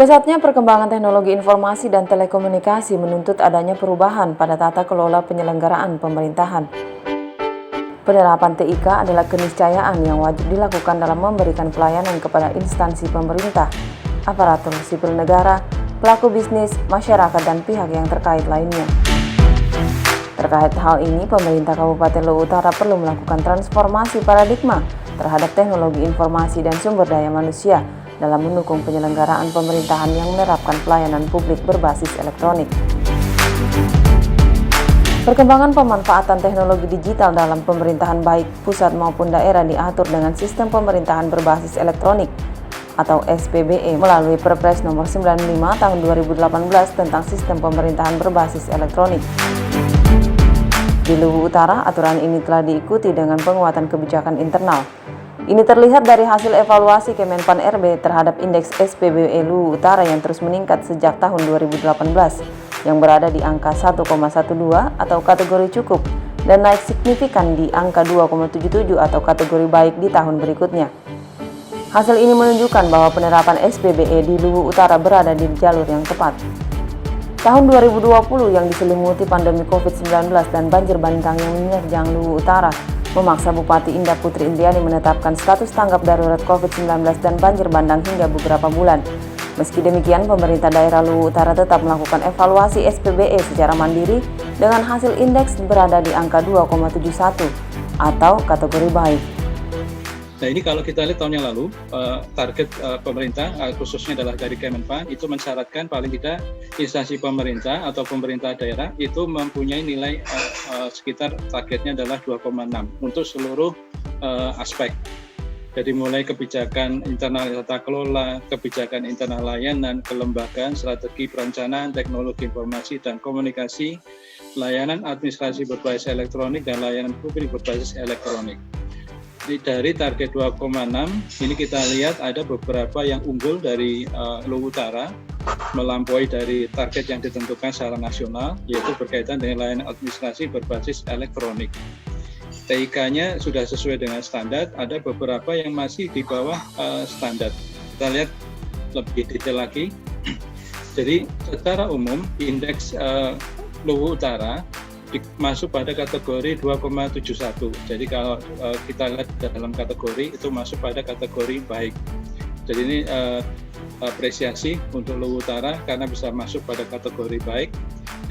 Pesatnya perkembangan teknologi informasi dan telekomunikasi menuntut adanya perubahan pada tata kelola penyelenggaraan pemerintahan. Penerapan TIK adalah keniscayaan yang wajib dilakukan dalam memberikan pelayanan kepada instansi pemerintah, aparatur sipil negara, pelaku bisnis, masyarakat, dan pihak yang terkait lainnya. Terkait hal ini, pemerintah Kabupaten Luwu Utara perlu melakukan transformasi paradigma terhadap teknologi informasi dan sumber daya manusia dalam mendukung penyelenggaraan pemerintahan yang menerapkan pelayanan publik berbasis elektronik. Perkembangan pemanfaatan teknologi digital dalam pemerintahan baik pusat maupun daerah diatur dengan sistem pemerintahan berbasis elektronik atau SPBE melalui Perpres nomor 95 tahun 2018 tentang sistem pemerintahan berbasis elektronik. Di Luwu Utara, aturan ini telah diikuti dengan penguatan kebijakan internal. Ini terlihat dari hasil evaluasi Kemenpan RB terhadap indeks SPBE Luwu Utara yang terus meningkat sejak tahun 2018, yang berada di angka 1,12 atau kategori cukup, dan naik signifikan di angka 2,77 atau kategori baik di tahun berikutnya. Hasil ini menunjukkan bahwa penerapan SPBE di Luwu Utara berada di jalur yang tepat. Tahun 2020 yang diselimuti pandemi COVID-19 dan banjir bandang yang menerjang Luwu Utara memaksa Bupati Indah Putri Indriani menetapkan status tanggap darurat COVID-19 dan banjir bandang hingga beberapa bulan. Meski demikian, pemerintah daerah Luwu Utara tetap melakukan evaluasi SPBE secara mandiri dengan hasil indeks berada di angka 2,71 atau kategori baik. Nah, ini kalau kita lihat tahun yang lalu, target pemerintah, khususnya adalah dari Kemenpan, itu mensyaratkan paling tidak instansi pemerintah atau pemerintah daerah itu mempunyai nilai sekitar targetnya adalah 2,6 untuk seluruh aspek. Jadi mulai kebijakan internal tata kelola, kebijakan internal layanan, kelembagaan, strategi perencanaan, teknologi informasi dan komunikasi, layanan administrasi berbasis elektronik, dan layanan publik berbasis elektronik. Dari target 2,6 ini kita lihat ada beberapa yang unggul dari Luwu Utara melampaui dari target yang ditentukan secara nasional, yaitu berkaitan dengan layanan administrasi berbasis elektronik. TIK-nya sudah sesuai dengan standar, ada beberapa yang masih di bawah standar. Kita lihat lebih detail lagi. Jadi secara umum indeks Luwu Utara masuk pada kategori 2,71. Jadi kalau kita lihat dalam kategori itu masuk pada kategori baik. Jadi ini apresiasi untuk Luwu Utara karena bisa masuk pada kategori baik.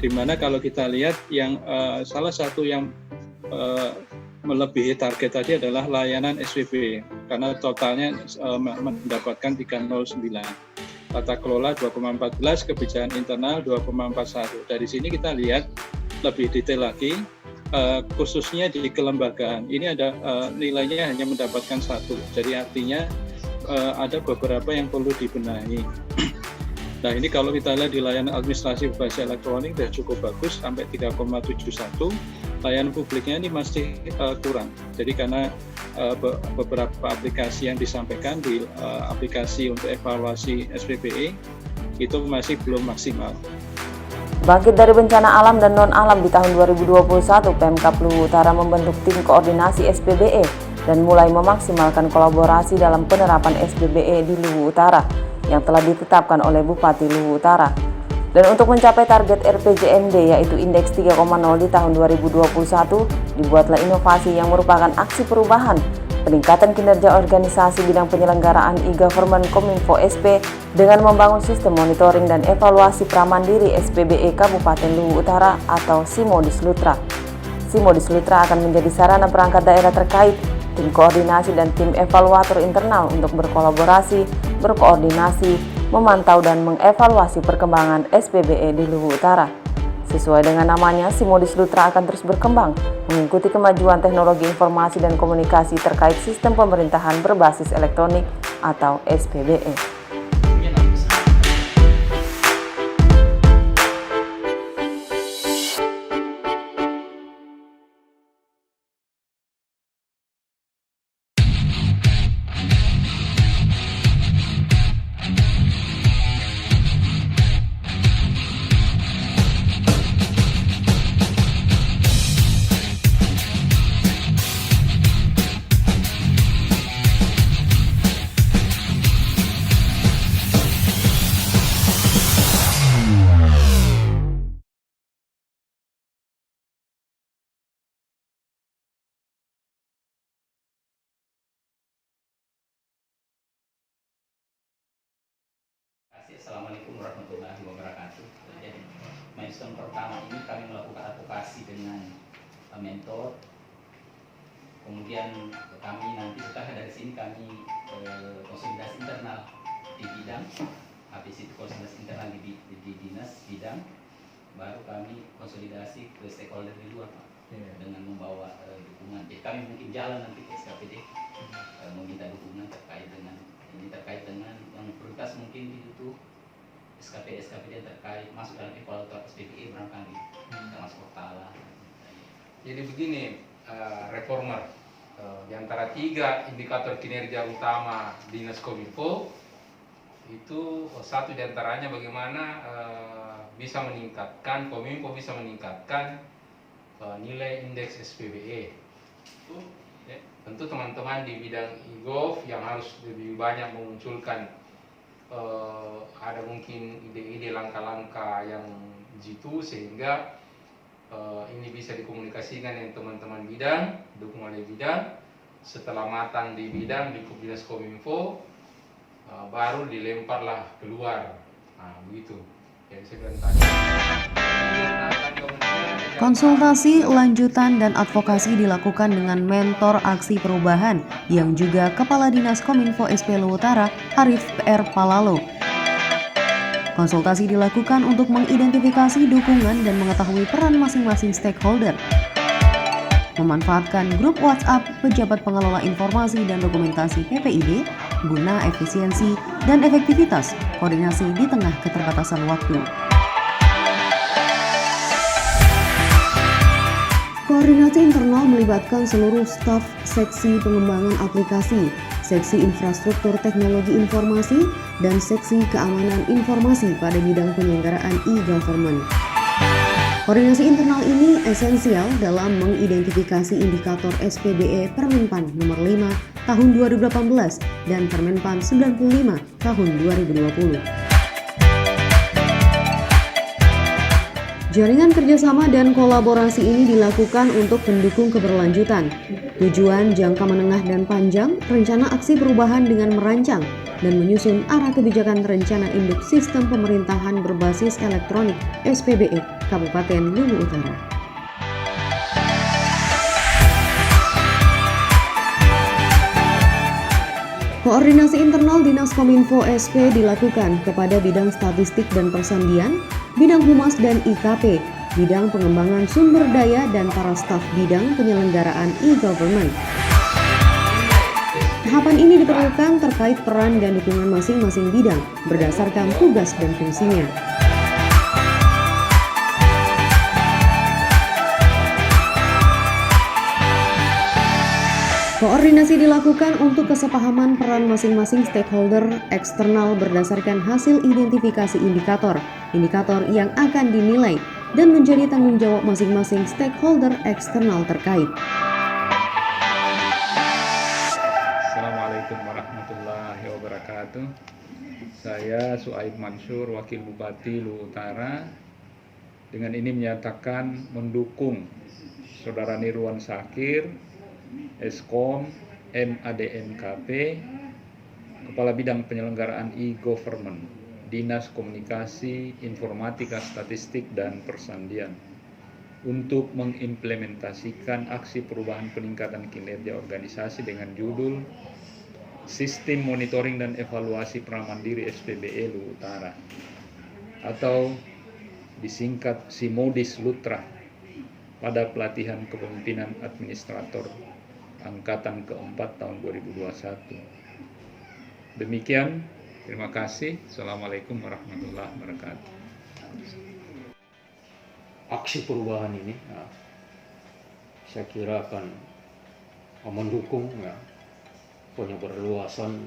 Di mana kalau kita lihat yang salah satu yang melebihi target tadi adalah layanan SPBE karena totalnya mendapatkan 309. Tata kelola 2,14, kebijakan internal 2,41. Dari sini kita lihat lebih detail lagi, khususnya di kelembagaan. Ini ada nilainya hanya mendapatkan 1. Jadi artinya ada beberapa yang perlu dibenahi. Nah, ini kalau kita lihat di layanan administrasi berbasis elektronik sudah cukup bagus sampai 3,71. Layanan publiknya ini masih kurang. Jadi karena beberapa aplikasi yang disampaikan di aplikasi untuk evaluasi SPBE itu masih belum maksimal. Bangkit dari bencana alam dan non-alam di tahun 2021, Pemkab Luwu Utara membentuk tim koordinasi SPBE dan mulai memaksimalkan kolaborasi dalam penerapan SPBE di Luwu Utara yang telah ditetapkan oleh Bupati Luwu Utara. Dan untuk mencapai target RPJMD yaitu indeks 3,0 di tahun 2021, dibuatlah inovasi yang merupakan aksi perubahan peningkatan kinerja organisasi bidang penyelenggaraan e-government Kominfo SP dengan membangun sistem monitoring dan evaluasi pramandiri SPBE Kabupaten Luwu Utara atau SIMODISLUTRA. SIMODISLUTRA akan menjadi sarana perangkat daerah terkait, tim koordinasi dan tim evaluator internal untuk berkolaborasi, berkoordinasi, memantau dan mengevaluasi perkembangan SPBE di Luwu Utara. Sesuai dengan namanya, SIMODISLUTRA akan terus berkembang, mengikuti kemajuan teknologi informasi dan komunikasi terkait sistem pemerintahan berbasis elektronik atau SPBE. warahmatullahi wabarakatuh. Jadi milestone pertama ini kami melakukan advokasi dengan mentor. Kemudian kami nanti setelah dari sini kami konsolidasi internal di bidang, habis itu konsolidasi internal di dinas bidang, baru kami konsolidasi ke stakeholder di luar, Pak, dengan membawa dukungan. Jadi kami mungkin jalan nanti ke SKPD meminta dukungan terkait dengan yang prioritas mungkin itu SKPD yang terkait masuk dalam evaluator SPBE barangkali, termasuk Portala. Jadi begini, reformer, di antara 3 indikator kinerja utama Dinas Kominfo itu satu di antaranya bagaimana bisa meningkatkan, Kominfo bisa meningkatkan nilai indeks SPBE. Ya, tentu teman-teman di bidang e-gov yang harus lebih banyak memunculkan ada mungkin ide-ide langkah-langkah yang jitu sehingga ini bisa dikomunikasikan dengan teman-teman bidang, dukung oleh bidang. Setelah matang di bidang di Dinas Kominfo, baru dilemparlah keluar. Nah, begitu. Yang saya bilang tadi. Konsultasi, lanjutan, dan advokasi dilakukan dengan mentor aksi perubahan yang juga Kepala Dinas Kominfo SP Luwu Utara, Harif PR Palalo. Konsultasi dilakukan untuk mengidentifikasi dukungan dan mengetahui peran masing-masing stakeholder. Memanfaatkan grup WhatsApp pejabat pengelola informasi dan dokumentasi PPID guna efisiensi dan efektivitas koordinasi di tengah keterbatasan waktu. Koordinasi internal melibatkan seluruh staf seksi pengembangan aplikasi, seksi infrastruktur teknologi informasi, dan seksi keamanan informasi pada bidang penyelenggaraan e-government. Koordinasi internal ini esensial dalam mengidentifikasi indikator SPBE Permenpan nomor 5 tahun 2018 dan Permenpan 95 tahun 2020. Jaringan kerjasama dan kolaborasi ini dilakukan untuk mendukung keberlanjutan. Tujuan jangka menengah dan panjang, rencana aksi perubahan dengan merancang dan menyusun arah kebijakan rencana induk sistem pemerintahan berbasis elektronik SPBE Kabupaten Luwu Utara. Koordinasi internal Dinas Kominfo SP dilakukan kepada bidang statistik dan persandian, bidang humas dan IKP, bidang pengembangan sumber daya dan para staf bidang penyelenggaraan e-government. Tahapan ini diperlukan terkait peran dan dukungan masing-masing bidang berdasarkan tugas dan fungsinya. Koordinasi dilakukan untuk kesepahaman peran masing-masing stakeholder eksternal berdasarkan hasil identifikasi indikator yang akan dinilai dan menjadi tanggung jawab masing-masing stakeholder eksternal terkait. Assalamualaikum warahmatullahi wabarakatuh. Saya Suaib Mansur, Wakil Bupati Luwu Utara. Dengan ini menyatakan mendukung Saudara Nirwan Sakir, Eskom, MADNKP, Kepala Bidang Penyelenggaraan e-Government, Dinas Komunikasi, Informatika, Statistik, dan Persandian untuk mengimplementasikan aksi perubahan peningkatan kinerja organisasi dengan judul Sistem Monitoring dan Evaluasi Pramandiri SPBE Luwu Utara atau disingkat SIMODIS Lutra pada pelatihan kepemimpinan administrator Angkatan keempat tahun 2021. Demikian, terima kasih. Assalamualaikum warahmatullahi wabarakatuh. Aksi perubahan ini saya kira akan mendukung penyebarluasan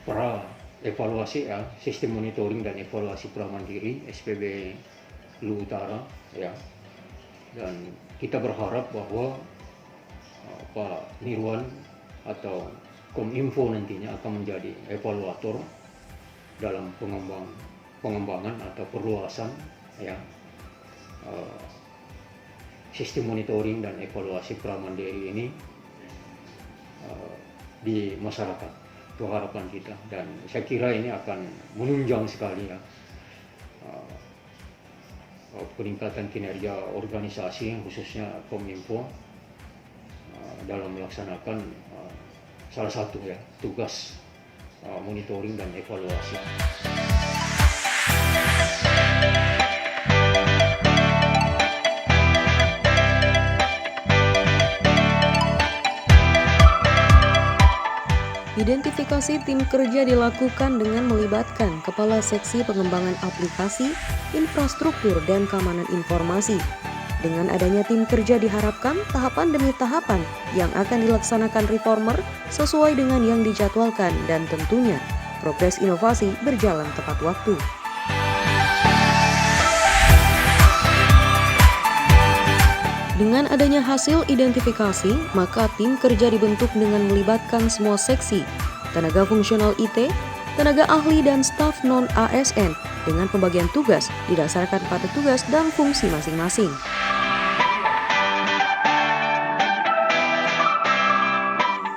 para evaluasi sistem monitoring dan evaluasi pramandiri SPB Luwu Utara dan kita berharap bahwa Pak Nirwan atau Kominfo nantinya akan menjadi evaluator dalam pengembangan atau perluasan sistem monitoring dan evaluasi pramandiri ini di masyarakat. Itu harapan kita, dan saya kira ini akan menunjang sekali ya peningkatan kinerja organisasi khususnya Kominfo dalam melaksanakan salah satu ya tugas monitoring dan evaluasi. Identifikasi tim kerja dilakukan dengan melibatkan Kepala Seksi Pengembangan Aplikasi, Infrastruktur, dan Keamanan Informasi. Dengan adanya tim kerja diharapkan tahapan demi tahapan yang akan dilaksanakan reformer sesuai dengan yang dijadwalkan dan tentunya progres inovasi berjalan tepat waktu. Dengan adanya hasil identifikasi, maka tim kerja dibentuk dengan melibatkan semua seksi, tenaga fungsional IT, tenaga ahli dan staf non-ASN dengan pembagian tugas didasarkan pada tugas dan fungsi masing-masing.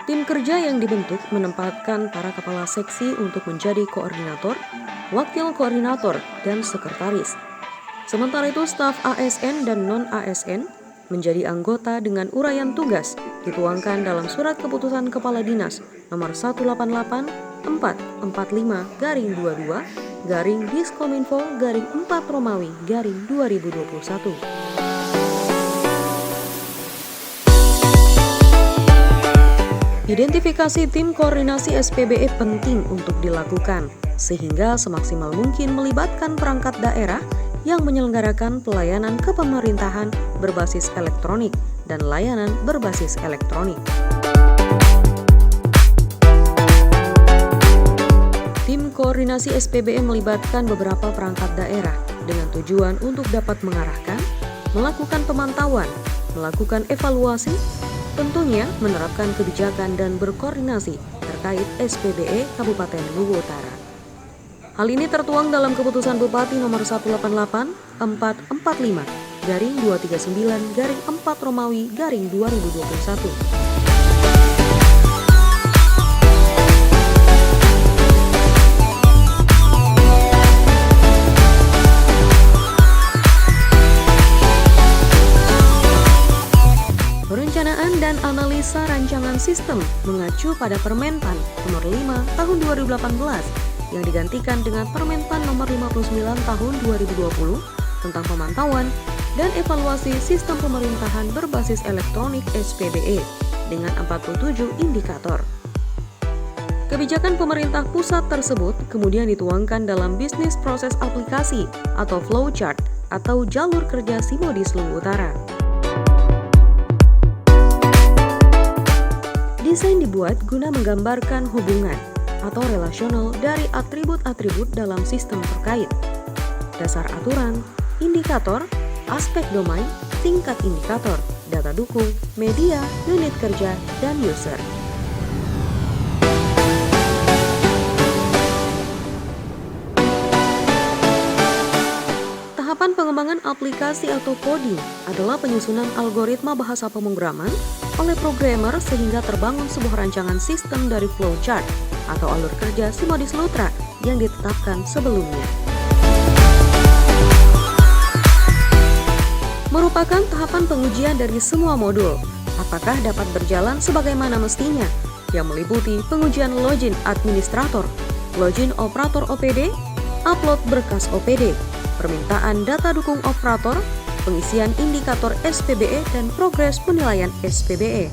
Tim kerja yang dibentuk menempatkan para kepala seksi untuk menjadi koordinator, wakil koordinator, dan sekretaris. Sementara itu, staf ASN dan non-ASN menjadi anggota dengan uraian tugas dituangkan dalam Surat Keputusan Kepala Dinas nomor 188/4-2022/Diskominfo/2021. Identifikasi tim koordinasi SPBE penting untuk dilakukan, sehingga semaksimal mungkin melibatkan perangkat daerah yang menyelenggarakan pelayanan kepemerintahan berbasis elektronik dan layanan berbasis elektronik. Tim koordinasi SPBE melibatkan beberapa perangkat daerah dengan tujuan untuk dapat mengarahkan, melakukan pemantauan, melakukan evaluasi, tentunya menerapkan kebijakan dan berkoordinasi terkait SPBE Kabupaten Luwu Utara. Hal ini tertuang dalam Keputusan Bupati nomor 188/439/4-Romawi/2021. Perencanaan dan analisa rancangan sistem mengacu pada Permenpan nomor 5 tahun 2018 yang digantikan dengan Permenpan nomor 59 tahun 2020 tentang pemantauan dan evaluasi sistem pemerintahan berbasis elektronik SPBE dengan 47 indikator. Kebijakan pemerintah pusat tersebut kemudian dituangkan dalam bisnis proses aplikasi atau flowchart atau jalur kerja Simodis Luwu Utara. Desain dibuat guna menggambarkan hubungan atau relasional dari atribut-atribut dalam sistem terkait, dasar aturan, indikator, aspek domain, tingkat indikator, data dukung, media, unit kerja, dan user. Tahapan pengembangan aplikasi atau coding adalah penyusunan algoritma bahasa pemrograman oleh programmer sehingga terbangun sebuah rancangan sistem dari flowchart atau alur kerja Simodis Lutra yang ditetapkan sebelumnya. Merupakan tahapan pengujian dari semua modul, apakah dapat berjalan sebagaimana mestinya, yang meliputi pengujian login administrator, login operator OPD, upload berkas OPD, permintaan data dukung operator, pengisian indikator SPBE, dan progres penilaian SPBE.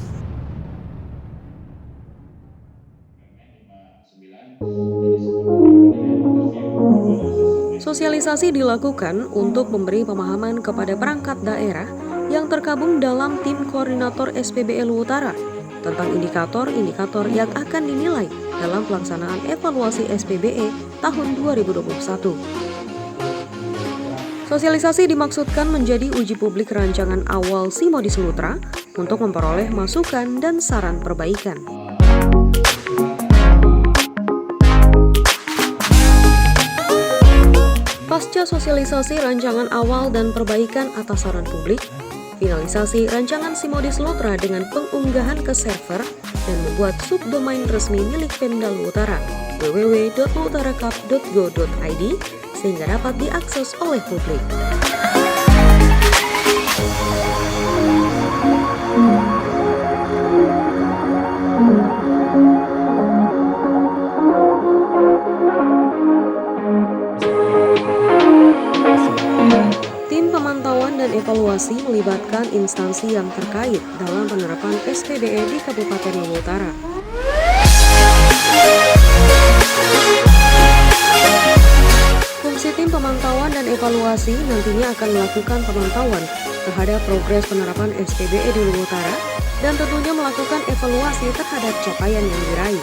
Sosialisasi dilakukan untuk memberi pemahaman kepada perangkat daerah yang tergabung dalam tim koordinator SPBE Luwu Utara tentang indikator-indikator yang akan dinilai dalam pelaksanaan evaluasi SPBE tahun 2021. Sosialisasi dimaksudkan menjadi uji publik rancangan awal Simodis Lutra untuk memperoleh masukan dan saran perbaikan. Pasca sosialisasi rancangan awal dan perbaikan atas saran publik, finalisasi rancangan Simodis Lutra dengan pengunggahan ke server dan membuat subdomain resmi milik Pemda Luwu Utara, www.luwutaracup.go.id, sehingga dapat diakses oleh publik. Tim pemantauan dan evaluasi melibatkan instansi yang terkait dalam penerapan SPBE di Kabupaten Luwu Utara. Fungsi tim pemantauan dan evaluasi nantinya akan melakukan pemantauan terhadap progres penerapan SPBE di Luwu Utara dan tentunya melakukan evaluasi terhadap capaian yang diraih.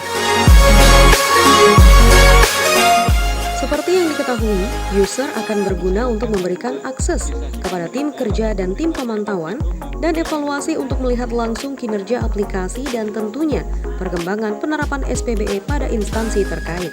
Seperti yang diketahui, user akan berguna untuk memberikan akses kepada tim kerja dan tim pemantauan dan evaluasi untuk melihat langsung kinerja aplikasi dan tentunya perkembangan penerapan SPBE pada instansi terkait.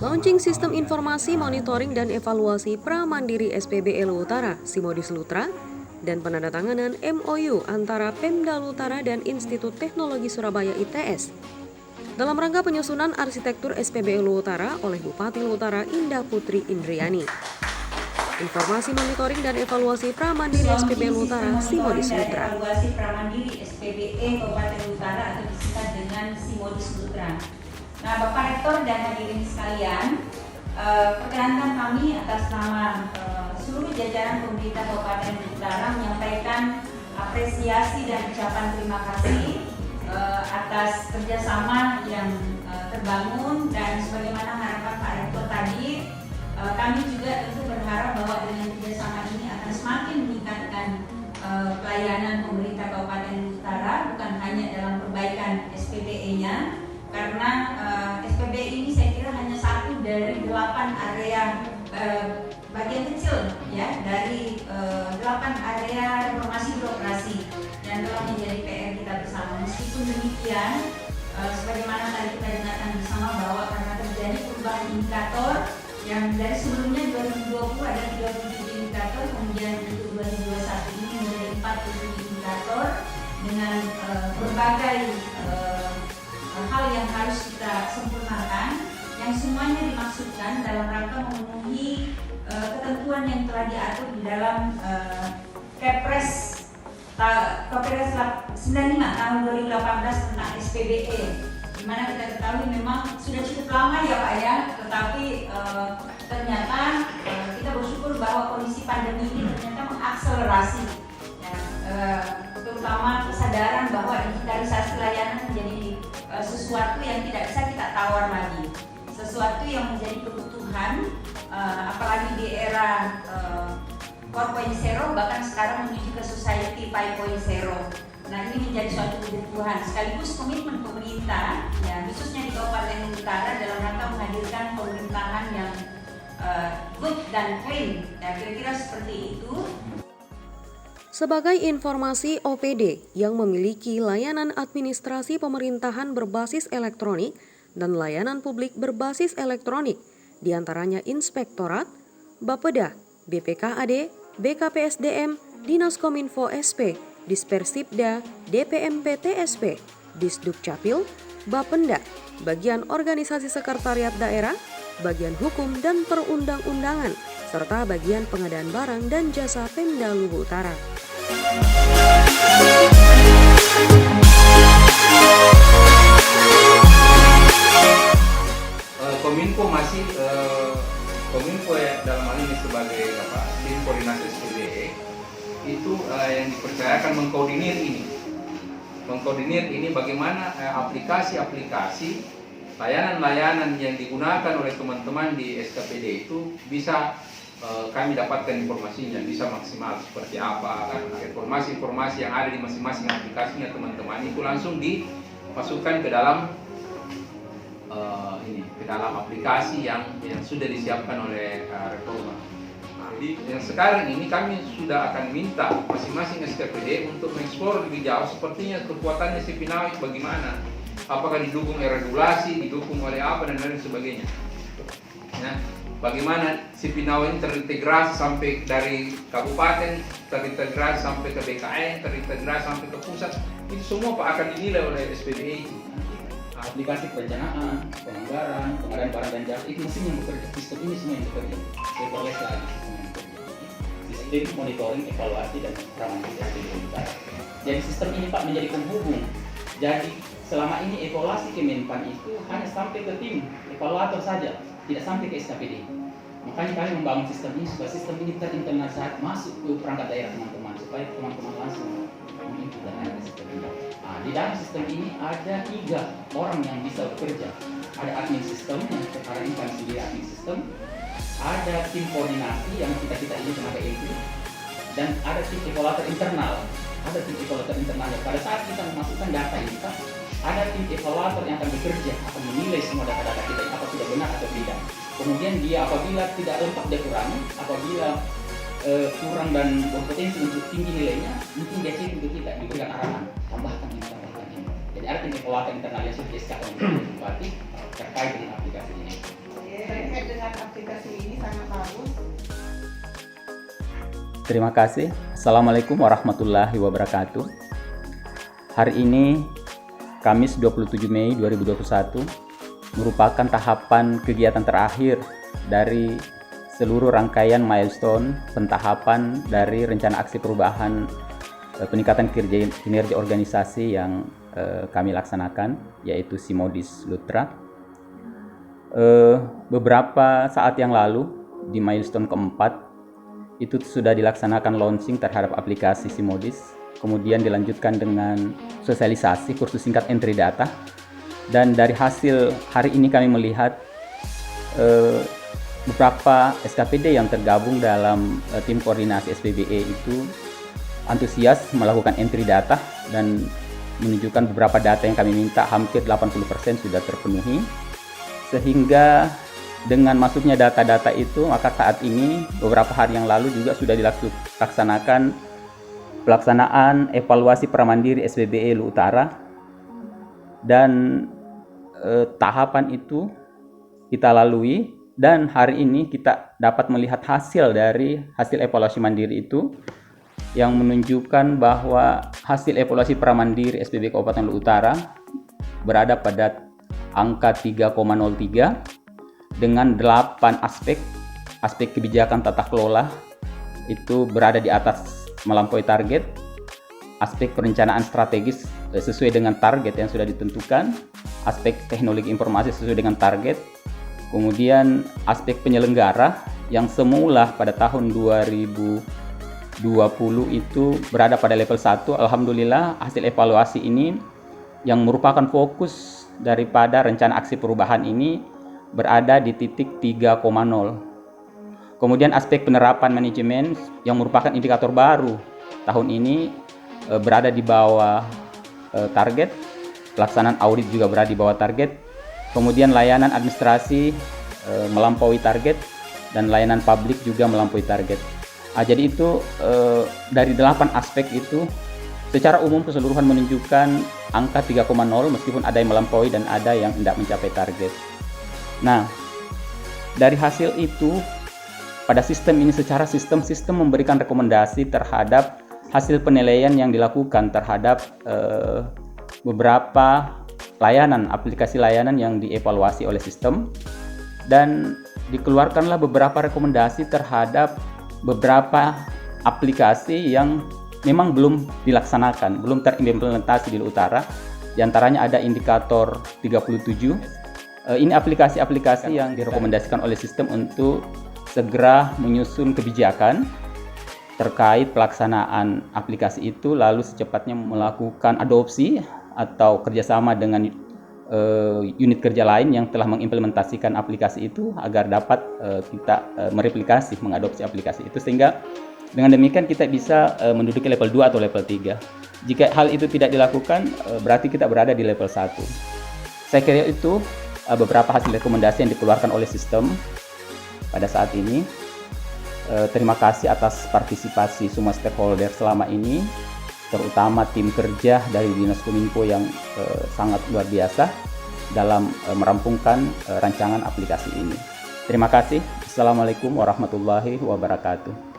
Launching Sistem Informasi Monitoring dan Evaluasi Pramandiri SPBE Luwu Utara Simodis Lutra dan penandatanganan MOU antara Pemda Luwu Utara dan Institut Teknologi Surabaya ITS dalam rangka penyusunan arsitektur SPBE Luwu Utara oleh Bupati Luwu Utara Indah Putri Indriani. Informasi monitoring dan evaluasi Pramandiri SPBE Luwu Utara Simodis Lutra. Evaluasi Pramandiri SPBE Kabupaten Luwu Utara atau disingkat dengan Simodis Lutra. Nah, Bapak Rektor dan hadirin sekalian, perkenankan kami atas nama seluruh jajaran pemerintah Kabupaten Luwu Utara menyampaikan apresiasi dan ucapan terima kasih atas kerjasama yang terbangun dan sebagaimana harapan Pak Rektor tadi, kami juga tentu berharap bahwa dengan kerjasama ini akan semakin meningkatkan pelayanan pemerintah Kabupaten Luwu Utara, bukan hanya dalam perbaikan SPBE-nya. Karena SPBE ini saya kira hanya satu dari 8 area bagian kecil ya dari 8 area reformasi birokrasi yang telah menjadi PR kita bersama. Meskipun demikian, sebagaimana tadi kita dengarkan bersama bahwa karena terjadi perubahan indikator yang dari sebelumnya 2020 ada 37 indikator, kemudian untuk 2021 ini menjadi 47 indikator dengan berbagai hal yang harus kita sempurnakan, yang semuanya dimaksudkan dalam rangka memenuhi ketentuan yang telah diatur di dalam Kepres 95 tahun 2018 tentang SPBE, di mana kita ketahui memang sudah cukup lama ya Pak ya, tetapi ternyata kita bersyukur bahwa kondisi pandemi ini ternyata mengakselerasi ya, terutama kesadaran bahwa digitalisasi layanan menjadi sesuatu yang tidak bisa kita tawar lagi, sesuatu yang menjadi kebutuhan, apalagi di era 4.0 bahkan sekarang menuju ke society 5.0. Nah, ini menjadi suatu kebutuhan sekaligus komitmen pemerintah ya, khususnya di Kabupaten Luwu Utara dalam rangka menghadirkan pemerintahan yang good dan clean. Ya, kira-kira seperti itu. Sebagai informasi OPD yang memiliki layanan administrasi pemerintahan berbasis elektronik dan layanan publik berbasis elektronik, diantaranya Inspektorat, Bapeda, BPKAD, BKPSDM, Dinas Kominfo SP, Dispersipda, DPMP TSP, Disduk Capil, Bapenda, bagian organisasi sekretariat daerah, bagian hukum dan perundang-undangan, serta bagian pengadaan barang dan jasa Pemda Luwu Utara. Kominfo masih Kominfo ya dalam hal ini sebagai tim koordinasi SPBE itu yang dipercayakan mengkoordinir ini bagaimana aplikasi-aplikasi layanan-layanan yang digunakan oleh teman-teman di SKPD itu bisa kami dapatkan informasinya, bisa maksimal seperti apa kan, informasi-informasi yang ada di masing-masing aplikasinya teman-teman itu langsung dimasukkan ke dalam aplikasi yang sudah disiapkan oleh Reforma. Jadi yang sekarang ini kami sudah akan minta masing-masing SKPD untuk mengeksplor lebih jauh sepertinya kekuatannya Sipinaw itu bagaimana, apakah didukung regulasi, didukung oleh apa dan lain sebagainya. Nah, bagaimana Sipinaw ini terintegrasi sampai dari kabupaten, terintegrasi sampai ke BKN, terintegrasi sampai ke pusat, itu semua akan dinilai oleh SPBE itu. Aplikasi perencanaan, penganggaran, pengadaan barang dan jasa itu mesin yang bekerja, sistem ini semua yang bekerja. Paperless lagi sistem yang bekerja. Sistem monitoring, evaluasi dan ramah Utara. Jadi sistem ini Pak menjadi penghubung. Jadi selama ini evaluasi Kemenpan itu hanya sampai ke tim evaluator saja, tidak sampai ke SKPD. Makanya kami membangun sistem ini supaya sistem ini terinternalisasi masuk ke perangkat daerah teman-teman, supaya teman-teman langsung menginput dan ada sistem ini. Nah, di dalam sistem ini ada 3 orang yang bisa bekerja. Ada admin sistem yang sekarang ini kami sendiri admin sistem, ada tim koordinasi yang kita ini tenaga itu, dan ada tim evaluator internal. Ada tim evaluator internal yang pada saat kita memasukkan data ini, ada tim evaluator yang akan bekerja, akan menilai semua data-data kita apa sudah benar atau tidak. Kemudian dia apabila tidak lengkap dia kurangi, apabila kurang dan berpotensi untuk tinggi nilainya, mungkin dia cek untuk kita diberikan arahan, tambahkan ini. Jadi ada tim evaluator internal yang sudah disahkan oleh Bupati terkait dengan aplikasi ini. Terkait dengan aplikasi ini sangat bagus. Terima kasih. Assalamualaikum warahmatullahi wabarakatuh. Hari ini Kamis 27 Mei 2021 merupakan tahapan kegiatan terakhir dari seluruh rangkaian milestone pentahapan dari rencana aksi perubahan peningkatan kinerja organisasi yang kami laksanakan, yaitu Simodis Lutra. Beberapa saat yang lalu di milestone keempat itu sudah dilaksanakan launching terhadap aplikasi Simodis, kemudian dilanjutkan dengan sosialisasi kursus singkat entry data, dan dari hasil hari ini kami melihat beberapa SKPD yang tergabung dalam tim koordinasi SPBE itu antusias melakukan entry data dan menunjukkan beberapa data yang kami minta hampir 80% sudah terpenuhi, sehingga dengan masuknya data-data itu maka saat ini beberapa hari yang lalu juga sudah dilaksanakan pelaksanaan evaluasi Pramandiri SPBE Lu Utara, dan tahapan itu kita lalui, dan hari ini kita dapat melihat hasil dari hasil evaluasi mandiri itu yang menunjukkan bahwa hasil evaluasi Pramandiri SPBE Kabupaten Lu Utara berada pada angka 3,03 dengan 8 aspek kebijakan tata kelola itu berada di atas melampaui target, aspek perencanaan strategis sesuai dengan target yang sudah ditentukan, aspek teknologi informasi sesuai dengan target, kemudian aspek penyelenggara yang semula pada tahun 2020 itu berada pada level 1. Alhamdulillah hasil evaluasi ini yang merupakan fokus daripada rencana aksi perubahan ini berada di titik 3,0. Kemudian aspek penerapan manajemen yang merupakan indikator baru tahun ini berada di bawah target. Pelaksanaan audit juga berada di bawah target. Kemudian layanan administrasi melampaui target, dan layanan publik juga melampaui target. Jadi itu dari 8 aspek itu secara umum keseluruhan menunjukkan angka 3,0 meskipun ada yang melampaui dan ada yang tidak mencapai target. Nah, dari hasil itu pada sistem ini secara sistem memberikan rekomendasi terhadap hasil penilaian yang dilakukan terhadap beberapa layanan, aplikasi layanan yang dievaluasi oleh sistem, dan dikeluarkanlah beberapa rekomendasi terhadap beberapa aplikasi yang memang belum dilaksanakan, belum terimplementasi di Lu Utara. Di antaranya ada indikator 37 Ini aplikasi-aplikasi yang direkomendasikan oleh sistem untuk segera menyusun kebijakan terkait pelaksanaan aplikasi itu, lalu secepatnya melakukan adopsi atau kerjasama dengan unit kerja lain yang telah mengimplementasikan aplikasi itu agar dapat kita mereplikasi, mengadopsi aplikasi itu, sehingga dengan demikian kita bisa menduduki level 2 atau level 3. Jika hal itu tidak dilakukan, berarti kita berada di level 1. Saya kira itu beberapa hasil rekomendasi yang dikeluarkan oleh sistem pada saat ini. Terima kasih atas partisipasi semua stakeholder selama ini, terutama tim kerja dari Dinas Kominfo yang sangat luar biasa dalam merampungkan rancangan aplikasi ini. Terima kasih. Assalamualaikum warahmatullahi wabarakatuh.